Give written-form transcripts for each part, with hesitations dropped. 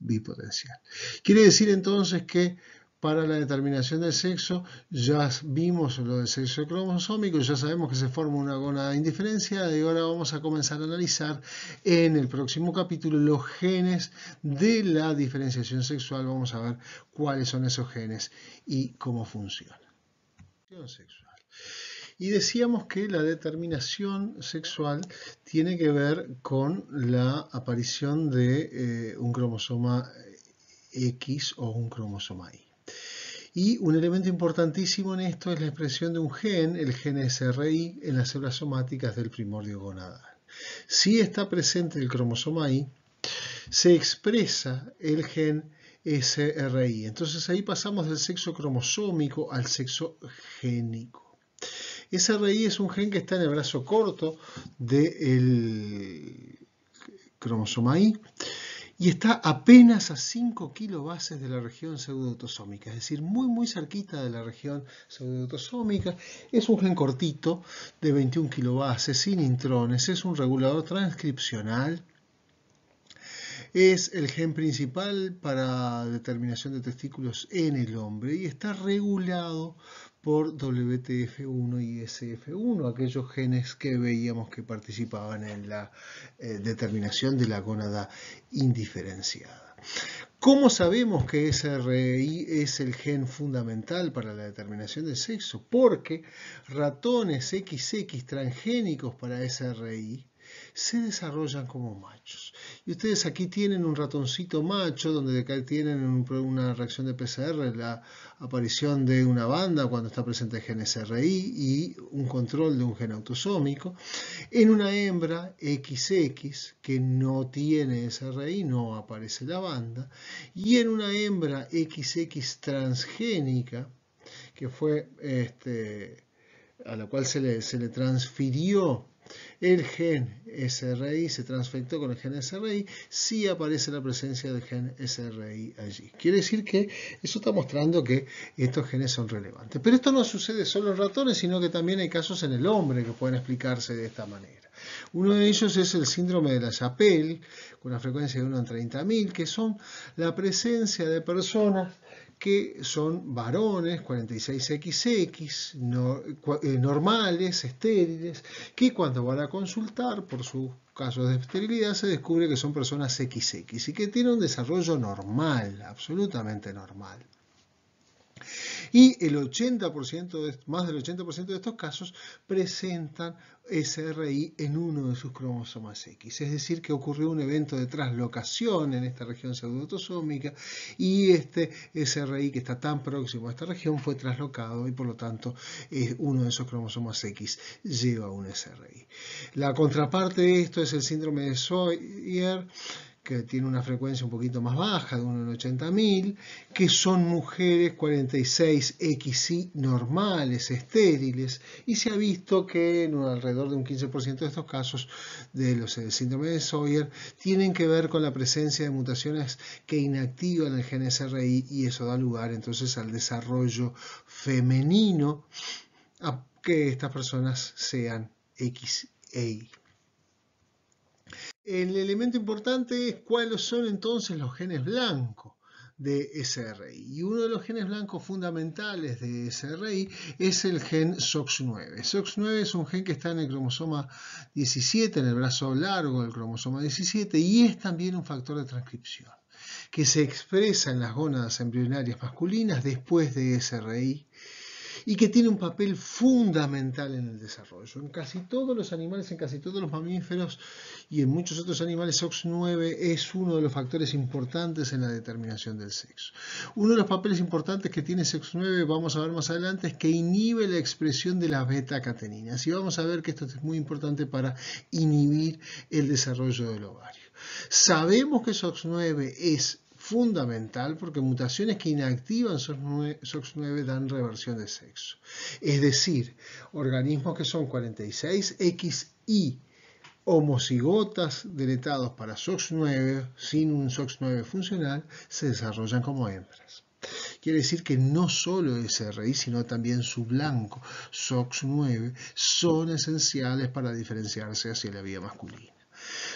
bipotencial. Quiere decir entonces que para la determinación del sexo ya vimos lo del sexo cromosómico, ya sabemos que se forma una gónada indiferenciada y ahora vamos a comenzar a analizar en el próximo capítulo los genes de la diferenciación sexual. Vamos a ver cuáles son esos genes y cómo funcionan. Sexual. Y decíamos que la determinación sexual tiene que ver con la aparición de un cromosoma X o un cromosoma Y. Y un elemento importantísimo en esto es la expresión de un gen, el gen SRY, en las células somáticas del primordio gonadal. Si está presente el cromosoma Y, se expresa el gen SRY. Entonces ahí pasamos del sexo cromosómico al sexo génico. SRY es un gen que está en el brazo corto del cromosoma Y y está apenas a 5 kilobases de la región pseudoautosómica, es decir, muy cerquita de la región pseudoautosómica. Es un gen cortito de 21 kilobases, sin intrones, es un regulador transcripcional. Es el gen principal para determinación de testículos en el hombre y está regulado por WTF1 y SF1, aquellos genes que veíamos que participaban en la determinación de la gónada indiferenciada. ¿Cómo sabemos que SRY es el gen fundamental para la determinación del sexo? Porque ratones XX transgénicos para SRY se desarrollan como machos. Y ustedes aquí tienen un ratoncito macho donde tienen una reacción de PCR, la aparición de una banda cuando está presente el gen SRY y un control de un gen autosómico. En una hembra XX que no tiene SRY no aparece la banda. Y en una hembra XX transgénica que fue a la cual se le transfirió el gen SRY, se transfectó con el gen SRY, sí aparece la presencia del gen SRY allí. Quiere decir que eso está mostrando que estos genes son relevantes. Pero esto no sucede solo en ratones, sino que también hay casos en el hombre que pueden explicarse de esta manera. Uno de ellos es el síndrome de la Chapelle, con una frecuencia de 1 en 30.000, que son la presencia de personas que son varones, 46XX, normales, estériles, que cuando van a consultar por sus casos de esterilidad se descubre que son personas XX y que tienen un desarrollo normal, absolutamente normal. Y el 80%, más del 80% de estos casos presentan SRY en uno de sus cromosomas X. Es decir, que ocurrió un evento de traslocación en esta región pseudoautosómica y este SRY que está tan próximo a esta región fue traslocado y por lo tanto uno de esos cromosomas X lleva un SRY. La contraparte de esto es el síndrome de Sawyer, que tiene una frecuencia un poquito más baja, de 1 en 80.000, que son mujeres 46XY normales, estériles, y se ha visto que alrededor de un 15% de estos casos de los síndrome de Sawyer tienen que ver con la presencia de mutaciones que inactivan el gen SRY y eso da lugar entonces al desarrollo femenino a que estas personas sean XY. El elemento importante es cuáles son entonces los genes blancos de SRY. Y uno de los genes blancos fundamentales de SRY es el gen SOX9. SOX9 es un gen que está en el cromosoma 17, en el brazo largo del cromosoma 17, y es también un factor de transcripción que se expresa en las gónadas embrionarias masculinas después de SRY y que tiene un papel fundamental en el desarrollo. En casi todos los animales, en casi todos los mamíferos y en muchos otros animales, SOX9 es uno de los factores importantes en la determinación del sexo. Uno de los papeles importantes que tiene SOX9, vamos a ver más adelante, es que inhibe la expresión de las beta-cateninas. Y vamos a ver que esto es muy importante para inhibir el desarrollo del ovario. Sabemos que SOX9 es fundamental porque mutaciones que inactivan SOX9 dan reversión de sexo. Es decir, organismos que son 46XY homocigotas deletados para SOX9 sin un SOX9 funcional se desarrollan como hembras. Quiere decir que no solo SRY, sino también su blanco, SOX9, son esenciales para diferenciarse hacia la vía masculina.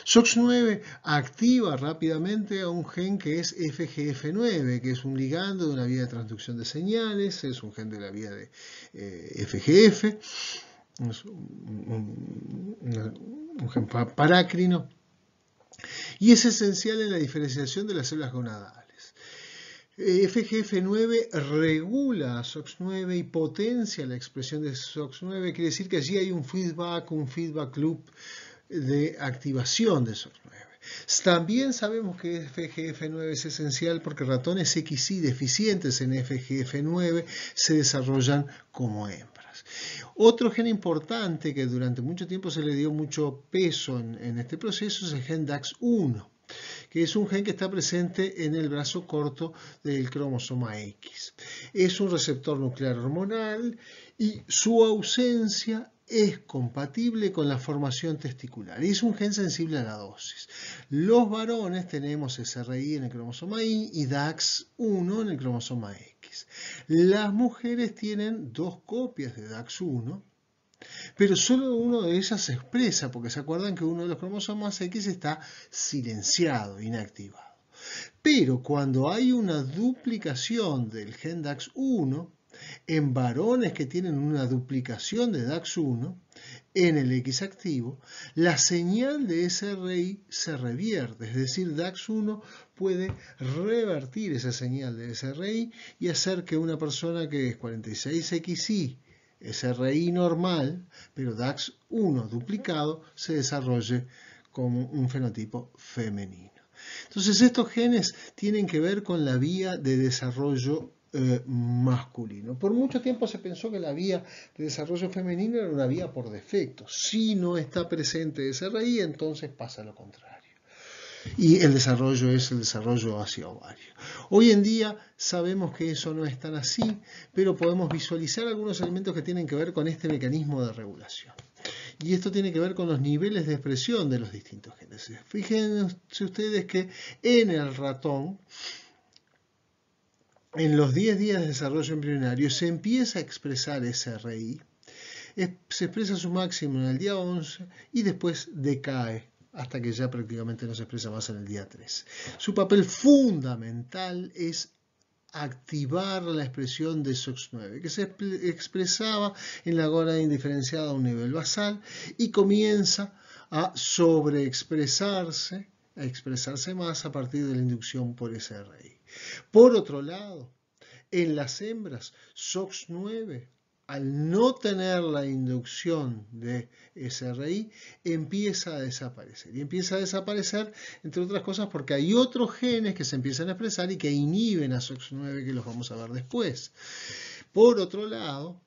SOX9 activa rápidamente a un gen que es FGF9, que es un ligando de una vía de transducción de señales, es un gen de la vía de FGF, es un gen parácrino, y es esencial en la diferenciación de las células gonadales. FGF9 regula a SOX9 y potencia la expresión de SOX9, quiere decir que allí hay un feedback loop de activación de SOX9. También sabemos que FGF9 es esencial porque ratones XY deficientes en FGF9 se desarrollan como hembras. Otro gen importante que durante mucho tiempo se le dio mucho peso en este proceso es el gen DAX1, que es un gen que está presente en el brazo corto del cromosoma X. Es un receptor nuclear hormonal y su ausencia es compatible con la formación testicular y es un gen sensible a la dosis. Los varones tenemos SRI en el cromosoma Y y DAX1 en el cromosoma X. Las mujeres tienen dos copias de DAX1, pero solo uno de ellas se expresa, porque se acuerdan que uno de los cromosomas X está silenciado, inactivado. Pero cuando hay una duplicación del gen DAX1, en varones que tienen una duplicación de DAX1 en el X activo, la señal de SRI se revierte, es decir, DAX1 puede revertir esa señal de SRI y hacer que una persona que es 46XY, SRI normal, pero DAX1 duplicado, se desarrolle como un fenotipo femenino. Entonces estos genes tienen que ver con la vía de desarrollo masculino. Por mucho tiempo se pensó que la vía de desarrollo femenino era una vía por defecto. Si no está presente SRI, entonces pasa lo contrario. Y el desarrollo es el desarrollo hacia ovario. Hoy en día sabemos que eso no es tan así, pero podemos visualizar algunos elementos que tienen que ver con este mecanismo de regulación. Y esto tiene que ver con los niveles de expresión de los distintos genes. Fíjense ustedes que en el ratón, en los 10 días de desarrollo embrionario, se empieza a expresar SRI, se expresa su máximo en el día 11 y después decae hasta que ya prácticamente no se expresa más en el día 13. Su papel fundamental es activar la expresión de SOX9, que se expresaba en la gónada indiferenciada a un nivel basal y comienza a sobreexpresarse, a expresarse más a partir de la inducción por SRI. Por otro lado, en las hembras, SOX9, al no tener la inducción de SRI, empieza a desaparecer. Y empieza a desaparecer, entre otras cosas, porque hay otros genes que se empiezan a expresar y que inhiben a SOX9, que los vamos a ver después. Por otro lado,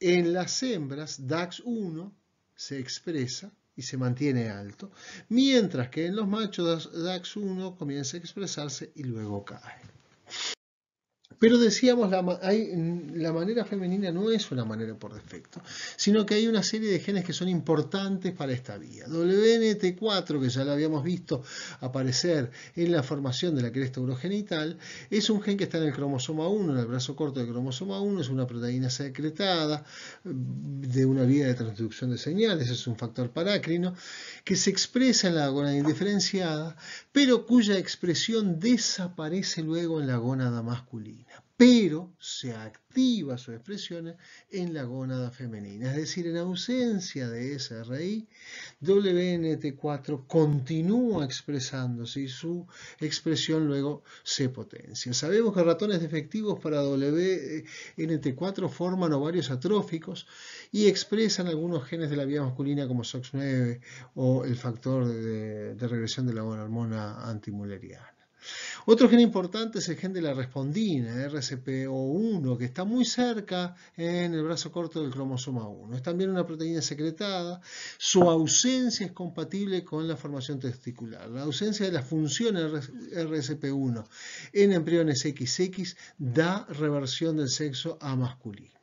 en las hembras, DAX1 se expresa y se mantiene alto, mientras que en los machos DAX1 comienza a expresarse y luego cae. Pero decíamos, la manera femenina no es una manera por defecto, sino que hay una serie de genes que son importantes para esta vía. WNT4, que ya lo habíamos visto aparecer en la formación de la cresta urogenital, es un gen que está en el cromosoma 1, en el brazo corto del cromosoma 1, es una proteína secretada de una vía de transducción de señales, es un factor parácrino, que se expresa en la gónada indiferenciada, pero cuya expresión desaparece luego en la gónada masculina. Pero se activa su expresión en la gónada femenina, es decir, en ausencia de SRI, WNT4 continúa expresándose y su expresión luego se potencia. Sabemos que ratones defectivos para WNT4 forman ovarios atróficos y expresan algunos genes de la vía masculina como SOX9 o el factor de regresión de la hormona antimuleriana. Otro gen importante es el gen de la respondina, RSPO1, que está muy cerca en el brazo corto del cromosoma 1. Es también una proteína secretada. Su ausencia es compatible con la formación testicular. La ausencia de la función RSP1 en embriones XX da reversión del sexo a masculino.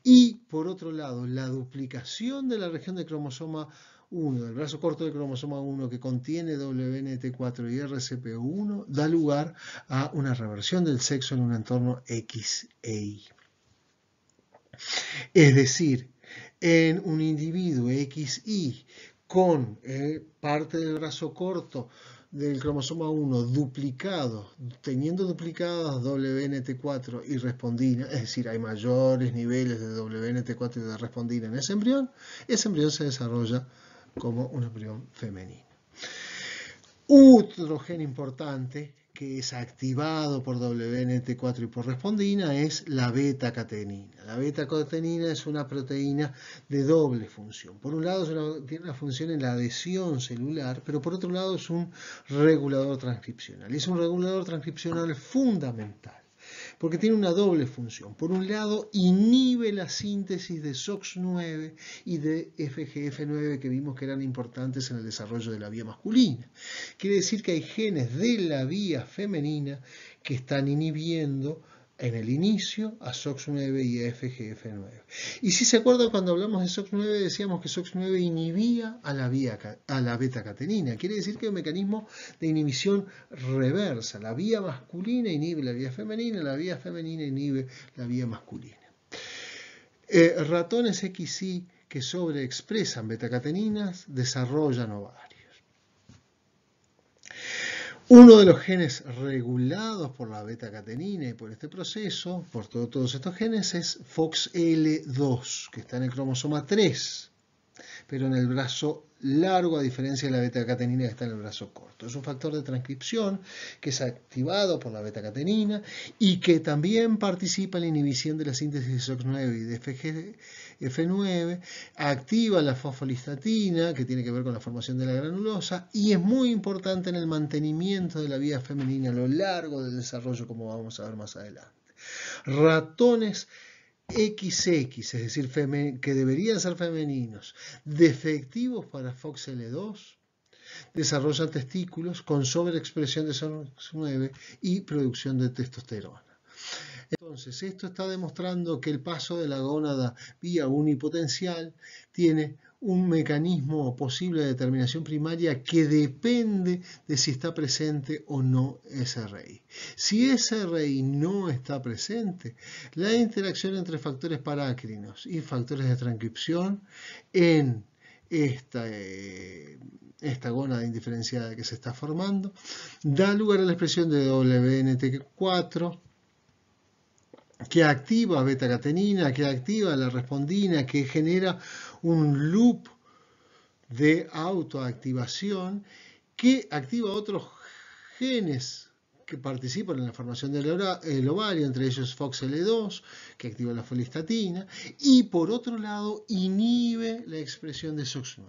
Y, por otro lado, la duplicación de la región del cromosoma 1, del brazo corto del cromosoma 1 que contiene WNT4 y RSP1, da lugar a una reversión del sexo en un entorno X e Y. Es decir, en un individuo XY con parte del brazo corto del cromosoma 1 duplicado, teniendo duplicadas WNT4 y respondina, es decir, hay mayores niveles de WNT4 y de respondina en ese embrión se desarrolla como un embrión femenino. Otro gen importante que es activado por WNT4 y por respondina es la beta-catenina. La beta-catenina es una proteína de doble función. Por un lado tiene una función en la adhesión celular, pero por otro lado es un regulador transcripcional. Y es un regulador transcripcional fundamental, porque tiene una doble función. Por un lado, inhibe la síntesis de SOX9 y de FGF9 que vimos que eran importantes en el desarrollo de la vía masculina. Quiere decir que hay genes de la vía femenina que están inhibiendo en el inicio a SOX9 y a FGF9. Y si se acuerdan, cuando hablamos de SOX9 decíamos que SOX9 inhibía a la beta-catenina. Quiere decir que es un mecanismo de inhibición reversa. La vía masculina inhibe la vía femenina inhibe la vía masculina. Ratones XY que sobreexpresan beta-cateninas desarrollan ovarios. Uno de los genes regulados por la beta-catenina y por este proceso, por todos estos genes, es FOXL2, que está en el cromosoma 3, pero en el brazo largo, a diferencia de la beta-catenina que está en el brazo corto. Es un factor de transcripción que es activado por la beta-catenina y que también participa en la inhibición de la síntesis de SOX9 y de FGF9, activa la fosfolistatina, que tiene que ver con la formación de la granulosa, y es muy importante en el mantenimiento de la vía femenina a lo largo del desarrollo, como vamos a ver más adelante. Ratones XX, es decir, que deberían ser femeninos, defectivos para FOXL2, desarrollan testículos con sobreexpresión de SOX9 y producción de testosterona. Entonces, esto está demostrando que el paso de la gónada vía unipotencial tiene un mecanismo posible de determinación primaria que depende de si está presente o no SRI. Si SRI no está presente, la interacción entre factores parácrinos y factores de transcripción en esta gónada indiferenciada que se está formando da lugar a la expresión de WNT4, que activa beta-catenina, que activa la respondina, que genera un loop de autoactivación que activa otros genes que participan en la formación del ovario, entre ellos FOXL2, que activa la folistatina, y por otro lado inhibe la expresión de SOX9.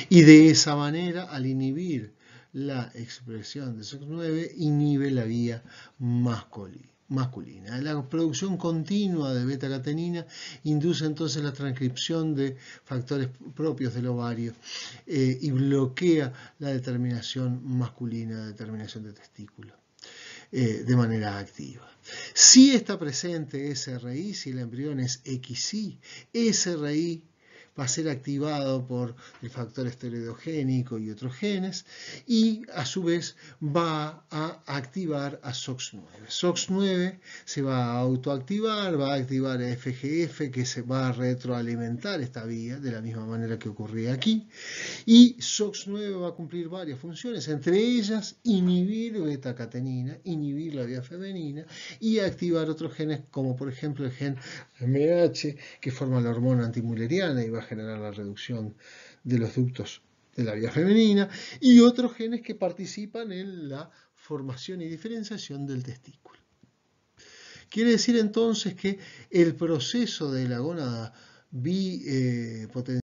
Y de esa manera, al inhibir la expresión de SOX9, inhibe la vía masculina. La producción continua de beta-catenina induce entonces la transcripción de factores propios del ovario y bloquea la determinación masculina, la determinación de testículo de manera activa. Si está presente SRI, si el embrión es XY, SRI va a ser activado por el factor esteroidogénico y otros genes y a su vez va a activar a SOX9. SOX9 se va a autoactivar, va a activar a FGF que se va a retroalimentar esta vía de la misma manera que ocurría aquí y SOX9 va a cumplir varias funciones, entre ellas inhibir beta-catenina, inhibir la vía femenina y activar otros genes como por ejemplo el gen MH que forma la hormona antimülleriana y va a generar la reducción de los ductos de la vía femenina y otros genes que participan en la formación y diferenciación del testículo. Quiere decir entonces que el proceso de la gónada bipotencial